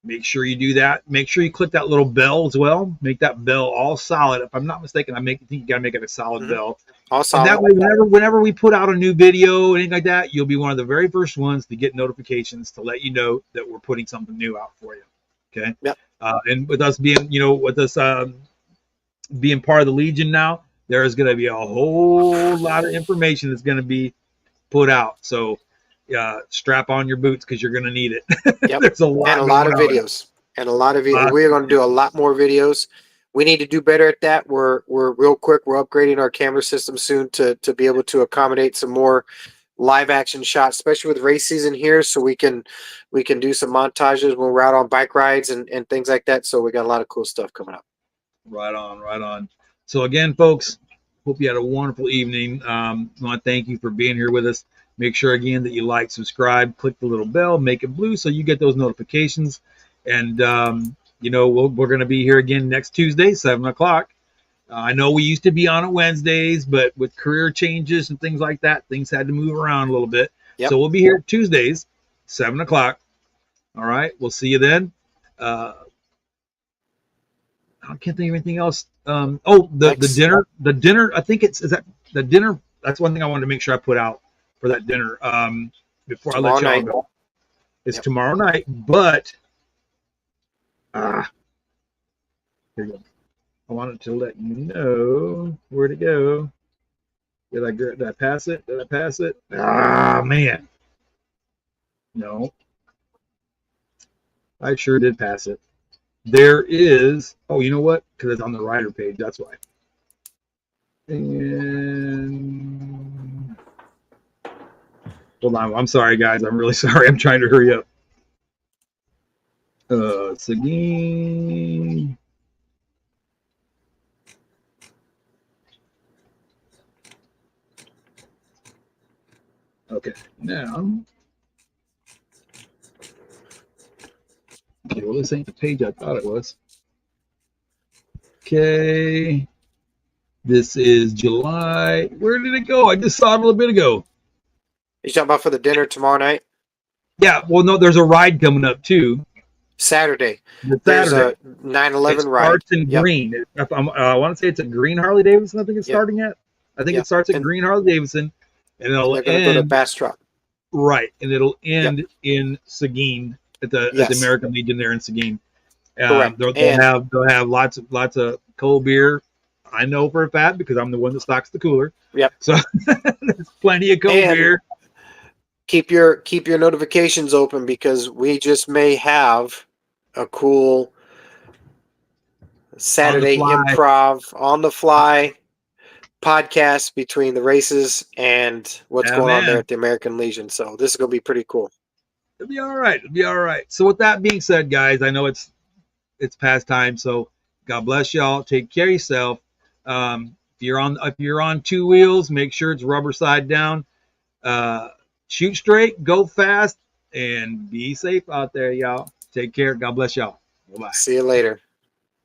make sure you do that. Make sure you click that little bell as well. Make that bell all solid. If I'm not mistaken, think you got to make it a solid bell. All And solid. that way, whenever we put out a new video or anything like that, you'll be one of the very first ones to get notifications to let you know that we're putting something new out for you. Okay. Yep. And with us being, being part of the Legion now, there's going to be a whole lot of information that's going to be put out. So strap on your boots because you're going to need it. Yep. There's a lot, and a lot of videos. And a lot of videos. We're going to do a lot more videos. We need to do better at that. We're real quick. We're upgrading our camera system soon to be able to accommodate some more live action shots, especially with race season here. So we can do some montages when we're out on bike rides and things like that. So we got a lot of cool stuff coming up. Right on, right on. So again, folks, hope you had a wonderful evening. I want to thank you for being here with us. Make sure again that you like, subscribe, click the little bell, make it blue so you get those notifications. And we're going to be here again next Tuesday, 7 o'clock. I know we used to be on Wednesdays, but with career changes and things like that, things had to move around a little bit. Yep. So we'll be here Tuesdays, 7 o'clock. All right, we'll see you then. I can't think of anything else. The dinner. I think is that the dinner. That's one thing I wanted to make sure I put out for that dinner. Before tomorrow I let y'all go. It's tomorrow night, but here you go. I wanted to let you know where to go. Did I pass it? Did I pass it? Ah, man. No. I sure did pass it. There is, you know what? Because it's on the rider page, that's why. And hold on, I'm sorry, guys. I'm really sorry. I'm trying to hurry up. Seguin. Okay, now. Okay, well, this ain't the page I thought it was. Okay. This is July. Where did it go? I just saw it a little bit ago. You talking about for the dinner tomorrow night? Yeah, well, no, there's a ride coming up, too. Saturday. There's a 9/11 ride. It starts in green. I want to say it's a green Harley Davidson. I think it's starting at. I think it starts at green Harley Davidson. And it'll end. They're going to go to Bastrop. Right. And it'll end in Seguin. At the American Legion there in Seguin. They'll have lots of cold beer. I know for a fact because I'm the one that stocks the cooler. Yep. So there's plenty of cold beer. Keep your notifications open because we just may have a cool Saturday improv on the fly podcast between the races and what's going on there at the American Legion. So this is going to be pretty cool. It'll be all right. It'll be all right. So with that being said, guys, I know it's past time. So God bless y'all. Take care of yourself. If you're on two wheels, make sure it's rubber side down. Shoot straight, go fast, and be safe out there, y'all. Take care. God bless y'all. Bye-bye. See you later.